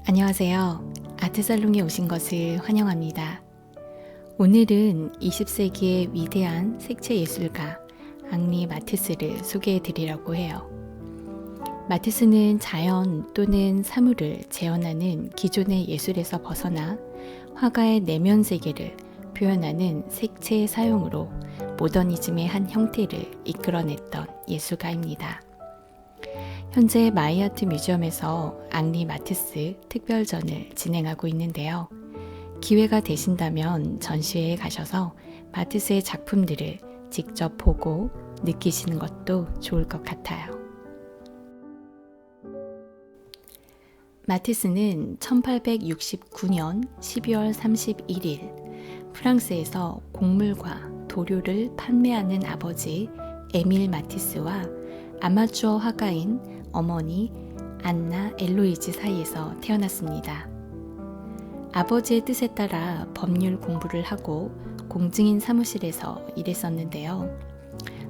안녕하세요. 아트살롱에 오신 것을 환영합니다. 오늘은 20세기의 위대한 색채 예술가 앙리 마티스를 소개해 드리려고 해요. 마티스는 자연 또는 사물을 재현하는 기존의 예술에서 벗어나 화가의 내면 세계를 표현하는 색채의 사용으로 모더니즘의 한 형태를 이끌어냈던 예술가입니다. 현재 마이아트 뮤지엄에서 앙리 마티스 특별전을 진행하고 있는데요. 기회가 되신다면 전시회에 가셔서 마티스의 작품들을 직접 보고 느끼시는 것도 좋을 것 같아요. 마티스는 1869년 12월 31일 프랑스에서 곡물과 도료를 판매하는 아버지 에밀 마티스와 아마추어 화가인 어머니 안나 엘로이즈 사이에서 태어났습니다. 아버지의 뜻에 따라 법률 공부를 하고 공증인 사무실에서 일했었는데요.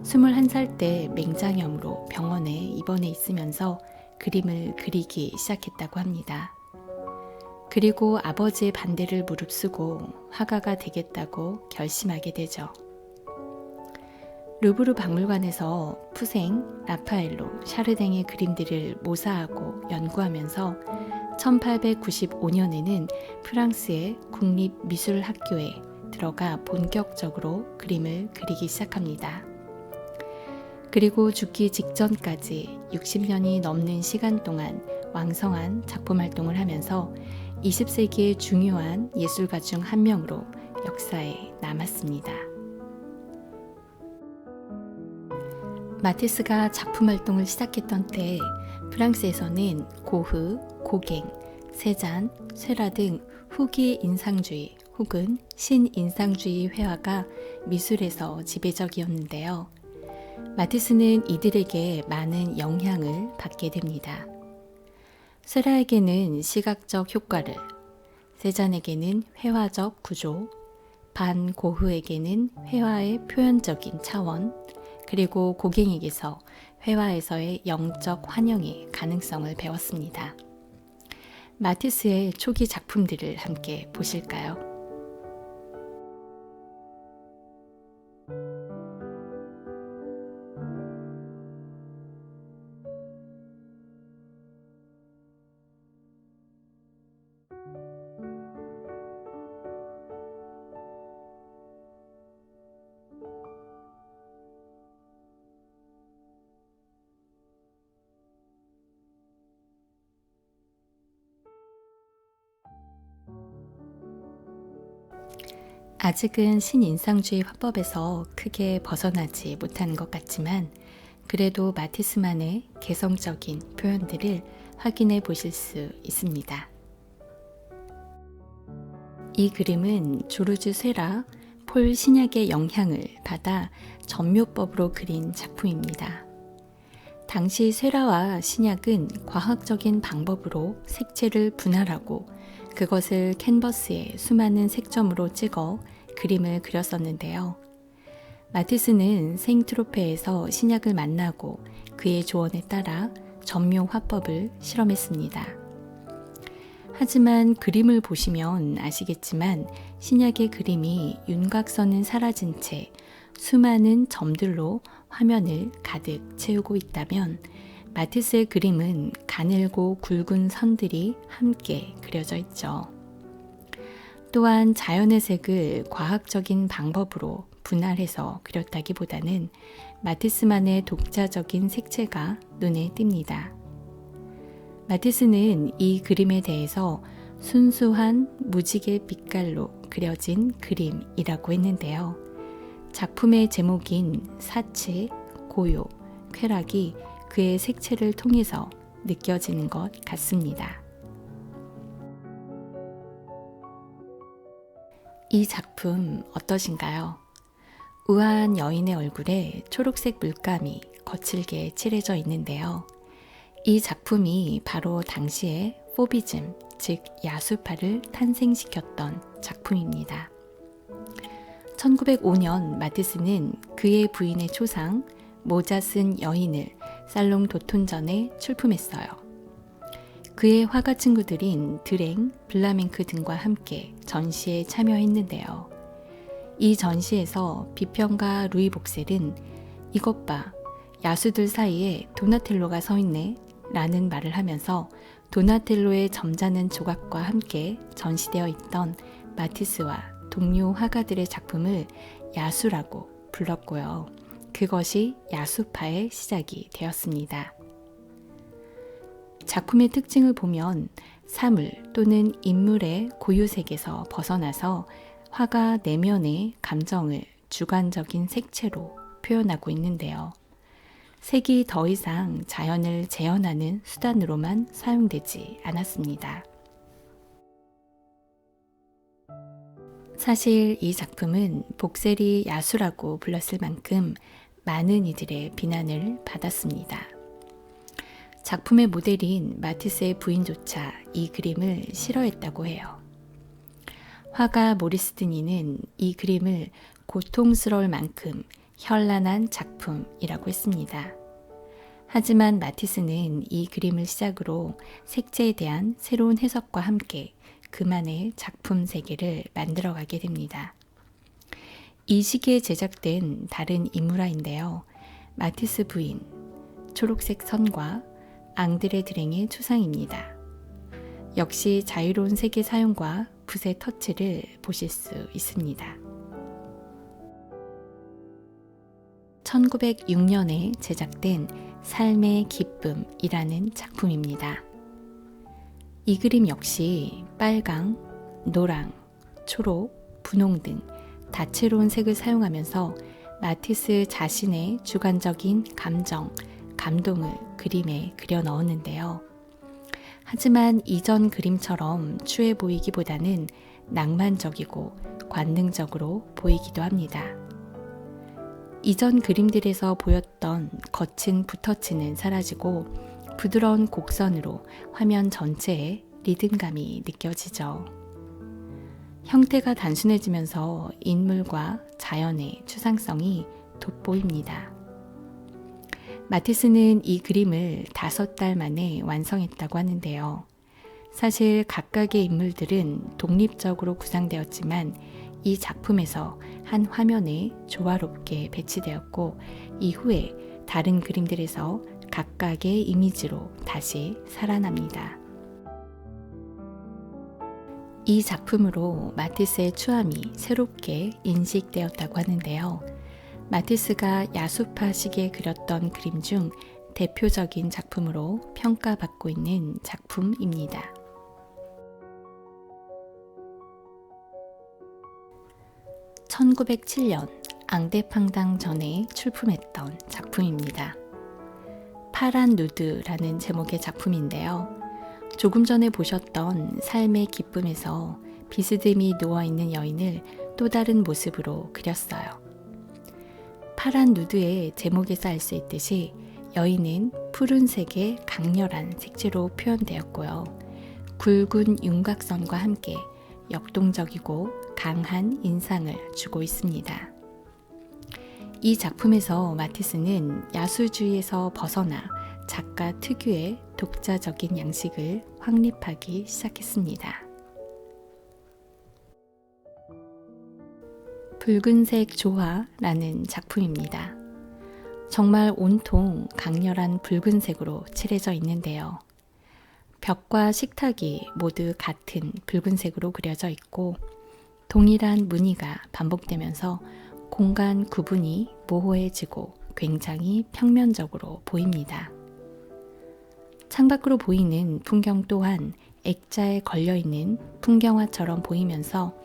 21살 때 맹장염으로 병원에 입원해 있으면서 그림을 그리기 시작했다고 합니다. 그리고 아버지의 반대를 무릅쓰고 화가가 되겠다고 결심하게 되죠. 루브르 박물관에서 푸생, 라파엘로, 샤르댕의 그림들을 모사하고 연구하면서 1895년에는 프랑스의 국립미술학교에 들어가 본격적으로 그림을 그리기 시작합니다. 그리고 죽기 직전까지 60년이 넘는 시간 동안 왕성한 작품 활동을 하면서 20세기의 중요한 예술가 중 한 명으로 역사에 남았습니다. 마티스가 작품 활동을 시작했던 때 프랑스에서는 고흐, 고갱, 세잔, 쇠라 등 후기 인상주의 혹은 신인상주의 회화가 미술에서 지배적이었는데요. 마티스는 이들에게 많은 영향을 받게 됩니다. 쇠라에게는 시각적 효과를, 세잔에게는 회화적 구조, 반 고흐에게는 회화의 표현적인 차원, 그리고 고갱에게서 회화에서의 영적 환영의 가능성을 배웠습니다. 마티스의 초기 작품들을 함께 보실까요? 아직은 신인상주의 화법에서 크게 벗어나지 못하는 것 같지만 그래도 마티스만의 개성적인 표현들을 확인해 보실 수 있습니다. 이 그림은 조르주 쇠라, 폴 시럈의 영향을 받아 점묘법으로 그린 작품입니다. 당시 쇠라와 시럈은 과학적인 방법으로 색채를 분할하고 그것을 캔버스에 수많은 색점으로 찍어 그림을 그렸었는데요. 마티스는 생트로페에서 시럈을 만나고 그의 조언에 따라 점묘 화법을 실험했습니다. 하지만 그림을 보시면 아시겠지만 시럈의 그림이 윤곽선은 사라진 채 수많은 점들로 화면을 가득 채우고 있다면 마티스의 그림은 가늘고 굵은 선들이 함께 그려져 있죠. 또한 자연의 색을 과학적인 방법으로 분할해서 그렸다기보다는 마티스만의 독자적인 색채가 눈에 띕니다. 마티스는 이 그림에 대해서 순수한 무지개 빛깔로 그려진 그림이라고 했는데요. 작품의 제목인 사치, 고요, 쾌락이 그의 색채를 통해서 느껴지는 것 같습니다. 이 작품 어떠신가요? 우아한 여인의 얼굴에 초록색 물감이 거칠게 칠해져 있는데요. 이 작품이 바로 당시의 포비즘, 즉 야수파를 탄생시켰던 작품입니다. 1905년 마티스는 그의 부인의 초상 모자 쓴 여인을 살롱 도톤전에 출품했어요. 그의 화가 친구들인 드랭, 블라멩크 등과 함께 전시에 참여했는데요. 이 전시에서 비평가 루이 복셀은 이것 봐, 야수들 사이에 도나텔로가 서 있네 라는 말을 하면서 도나텔로의 점잖은 조각과 함께 전시되어 있던 마티스와 동료 화가들의 작품을 야수라고 불렀고요. 그것이 야수파의 시작이 되었습니다. 작품의 특징을 보면 사물 또는 인물의 고유색에서 벗어나서 화가 내면의 감정을 주관적인 색채로 표현하고 있는데요. 색이 더 이상 자연을 재현하는 수단으로만 사용되지 않았습니다. 사실 이 작품은 복셀이 야수라고 불렀을 만큼 많은 이들의 비난을 받았습니다. 작품의 모델인 마티스의 부인조차 이 그림을 싫어했다고 해요. 화가 모리스 드니는 이 그림을 고통스러울 만큼 현란한 작품이라고 했습니다. 하지만 마티스는 이 그림을 시작으로 색채에 대한 새로운 해석과 함께 그만의 작품 세계를 만들어가게 됩니다. 이 시기에 제작된 다른 인물화인데요. 마티스 부인, 초록색 선과 앙드레 드랭의 추상입니다. 역시 자유로운 색의 사용과 붓의 터치를 보실 수 있습니다. 1906년에 제작된 삶의 기쁨이라는 작품입니다. 이 그림 역시 빨강, 노랑, 초록, 분홍 등 다채로운 색을 사용하면서 마티스 자신의 주관적인 감정, 감동을 그림에 그려 넣었는데요. 하지만 이전 그림처럼 추해 보이기보다는 낭만적이고 관능적으로 보이기도 합니다. 이전 그림들에서 보였던 거친 붓터치는 사라지고 부드러운 곡선으로 화면 전체에 리듬감이 느껴지죠. 형태가 단순해지면서 인물과 자연의 추상성이 돋보입니다. 마티스는 이 그림을 5달 만에 완성했다고 하는데요. 사실 각각의 인물들은 독립적으로 구상되었지만 이 작품에서 한 화면에 조화롭게 배치되었고 이후에 다른 그림들에서 각각의 이미지로 다시 살아납니다. 이 작품으로 마티스의 추함이 새롭게 인식되었다고 하는데요. 마티스가 야수파 시기에 그렸던 그림 중 대표적인 작품으로 평가받고 있는 작품입니다. (1907년) 앙대팡당 전에 출품했던 작품입니다. 파란 누드라는 제목의 작품인데요. 조금 전에 보셨던 삶의 기쁨에서 비스듬히 누워있는 여인을 또 다른 모습으로 그렸어요. 파란 누드의 제목에서 알 수 있듯이 여인은 푸른색의 강렬한 색채로 표현되었고요. 굵은 윤곽선과 함께 역동적이고 강한 인상을 주고 있습니다. 이 작품에서 마티스는 야수주의에서 벗어나 작가 특유의 독자적인 양식을 확립하기 시작했습니다. 붉은색 조화라는 작품입니다. 정말 온통 강렬한 붉은색으로 칠해져 있는데요. 벽과 식탁이 모두 같은 붉은색으로 그려져 있고 동일한 무늬가 반복되면서 공간 구분이 모호해지고 굉장히 평면적으로 보입니다. 창밖으로 보이는 풍경 또한 액자에 걸려있는 풍경화처럼 보이면서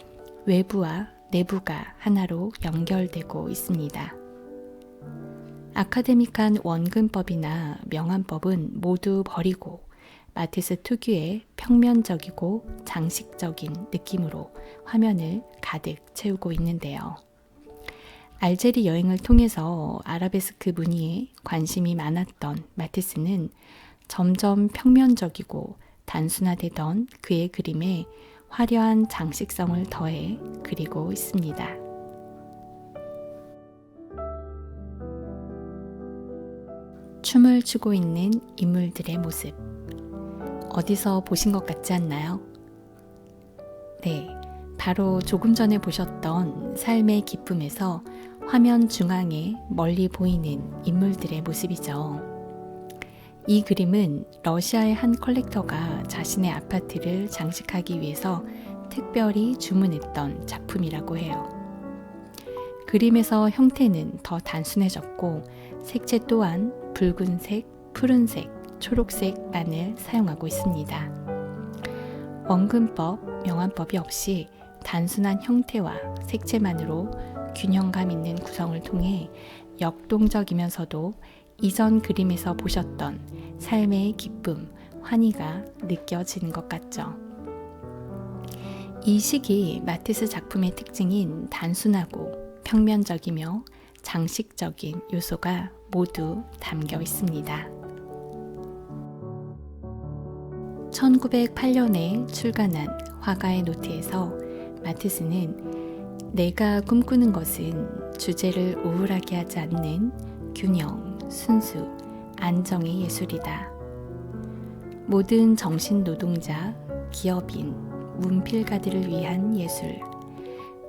외부와 내부가 하나로 연결되고 있습니다. 아카데믹한 원근법이나 명암법은 모두 버리고 마티스 특유의 평면적이고 장식적인 느낌으로 화면을 가득 채우고 있는데요. 알제리 여행을 통해서 아라베스크 무늬에 관심이 많았던 마티스는 점점 평면적이고 단순화되던 그의 그림에 화려한 장식성을 더해 그리고 있습니다. 춤을 추고 있는 인물들의 모습. 어디서 보신 것 같지 않나요? 네, 바로 조금 전에 보셨던 삶의 기쁨에서 화면 중앙에 멀리 보이는 인물들의 모습이죠. 이 그림은 러시아의 한 컬렉터가 자신의 아파트를 장식하기 위해서 특별히 주문했던 작품이라고 해요. 그림에서 형태는 더 단순해졌고 색채 또한 붉은색, 푸른색, 초록색만을 사용하고 있습니다. 원근법, 명암법이 없이 단순한 형태와 색채만으로 균형감 있는 구성을 통해 역동적이면서도 이전 그림에서 보셨던 삶의 기쁨, 환희가 느껴지는 것 같죠. 이 시기 마티스 작품의 특징인 단순하고 평면적이며 장식적인 요소가 모두 담겨 있습니다. 1908년에 출간한 화가의 노트에서 마티스는 내가 꿈꾸는 것은 주제를 우울하게 하지 않는 균형, 순수, 안정의 예술이다. 모든 정신 노동자, 기업인, 문필가들을 위한 예술.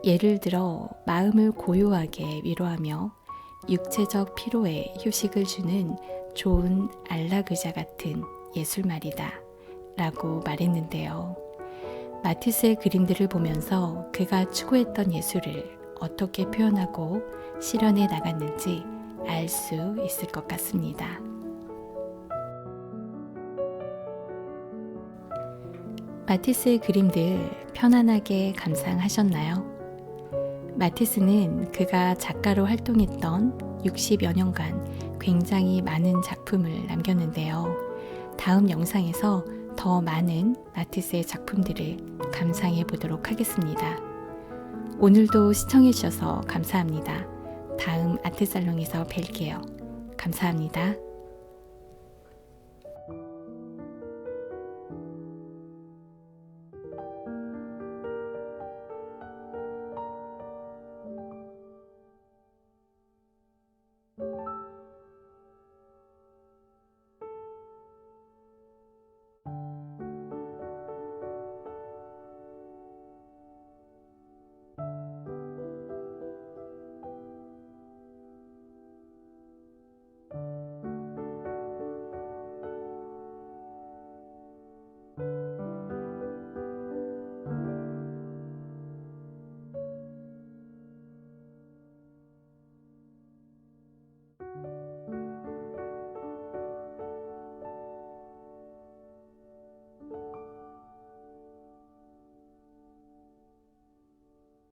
예를 들어 마음을 고요하게 위로하며 육체적 피로에 휴식을 주는 좋은 안락의자 같은 예술 말이다. 라고 말했는데요. 마티스의 그림들을 보면서 그가 추구했던 예술을 어떻게 표현하고 실현해 나갔는지 알 수 있을 것 같습니다. 마티스의 그림들 편안하게 감상하셨나요? 마티스는 그가 작가로 활동했던 60여 년간 굉장히 많은 작품을 남겼는데요. 다음 영상에서 더 많은 마티스의 작품들을 감상해 보도록 하겠습니다. 오늘도 시청해 주셔서 감사합니다. 다음 아트살롱에서 뵐게요. 감사합니다.